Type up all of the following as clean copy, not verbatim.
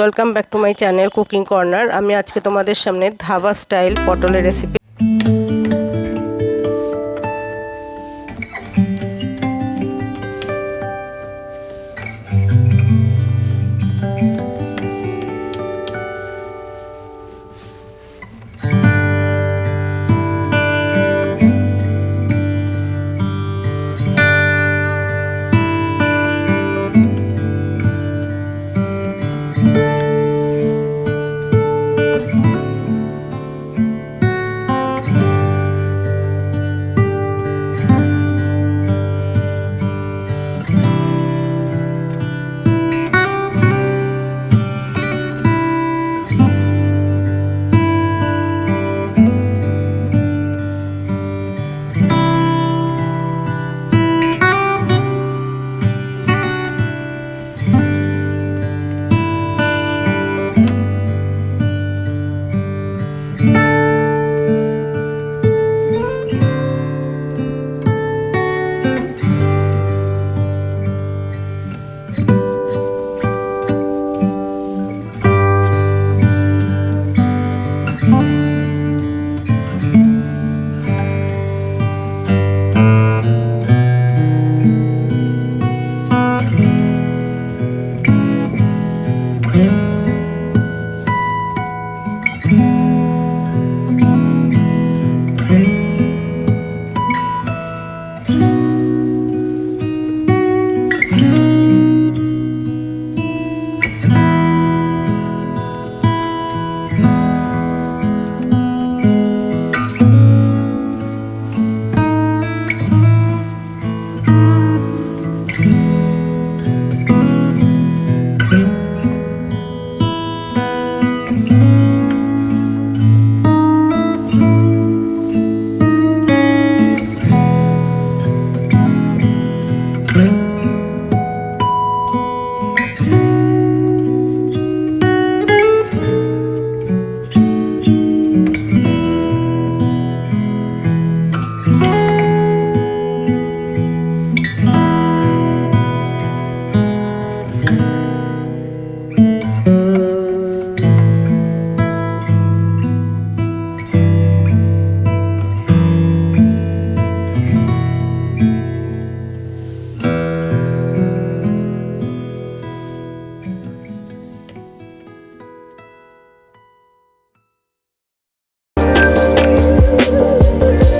Welcome back to my channel cooking corner. আমি আজকে তোমাদের সামনে ধাবা স্টাইল পটলের রেসিপি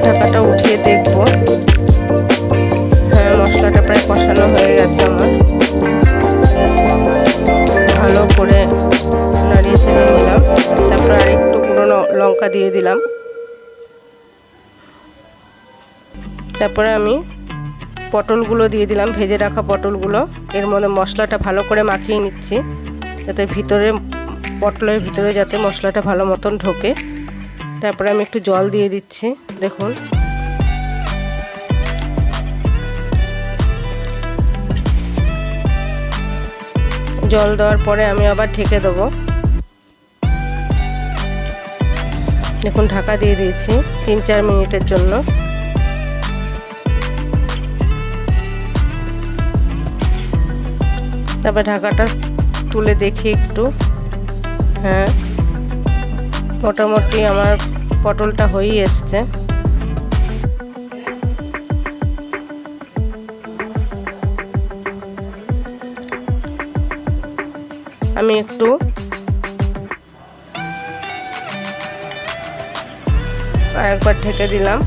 ঢাকাটা উঠিয়ে দেখবো। হ্যাঁ, মশলাটা প্রায় কষানো হয়ে গেছে আমার। ভালো করে নাড়িয়ে ছেড়ে নিলাম। তারপর আর একটু গুঁড়ো লঙ্কা দিয়ে দিলাম। তারপরে আমি পটলগুলো দিয়ে দিলাম, ভেজে রাখা পটলগুলো। এর মধ্যে মশলাটা ভালো করে মাখিয়ে নিচ্ছি, যাতে পটলের ভিতরে যাতে মশলাটা ভালো মতন ঢোকে। তারপরে আমি একটু জল দিয়ে দিচ্ছি। দেখুন, জল দেওয়ার পরে আমি আবার ঢেকে দেবো। দেখুন, ঢাকা দিয়ে দিয়েছি 3-4 মিনিটের জন্য। তারপর ঢাকাটা তুলে দেখি একটু। হ্যাঁ, মোটামুটি আমার পটলটা হয়েই এসছে। আমি একটু আরেকবার ঢেকে দিলাম।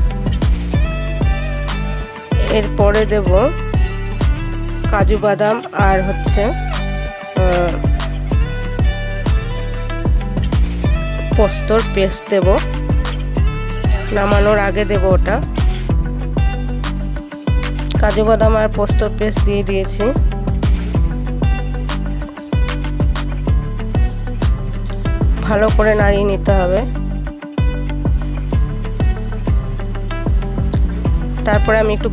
এরপরে দেব কাজু বাদাম আর পোস্তর পেস্ট দেব। নামানোর আগে দেব ওটা। কাজু বাদাম আর পোস্তর পেস্ট দিয়ে দিয়েছি। ভালো করে নাড়িয়ে নিতে হবে। তারপরে আমি একটু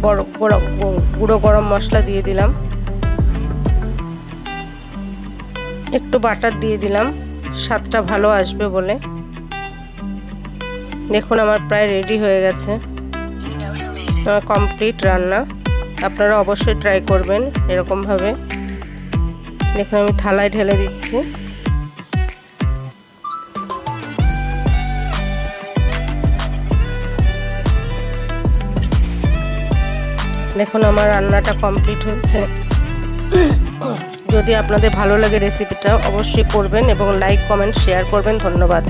গুঁড়ো গরম মশলা দিয়ে দিলাম, একটু বাটার দিয়ে দিলাম, স্বাদটা ভালো আসবে বলে। দেখুন, আমার প্রায় রেডি হয়ে গেছে, আমার কমপ্লিট রান্না। আপনারা অবশ্যই ট্রাই করবেন এরকমভাবে। দেখুন, আমি থালায় ঢেলে দিচ্ছি। দেখুন আমার রান্নাটা কমপ্লিট হচ্ছে। যদি আপনাদের ভালো লাগে রেসিপিটা অবশ্যই করবেন এবং লাইক কমেন্ট শেয়ার করবেন। ধন্যবাদ।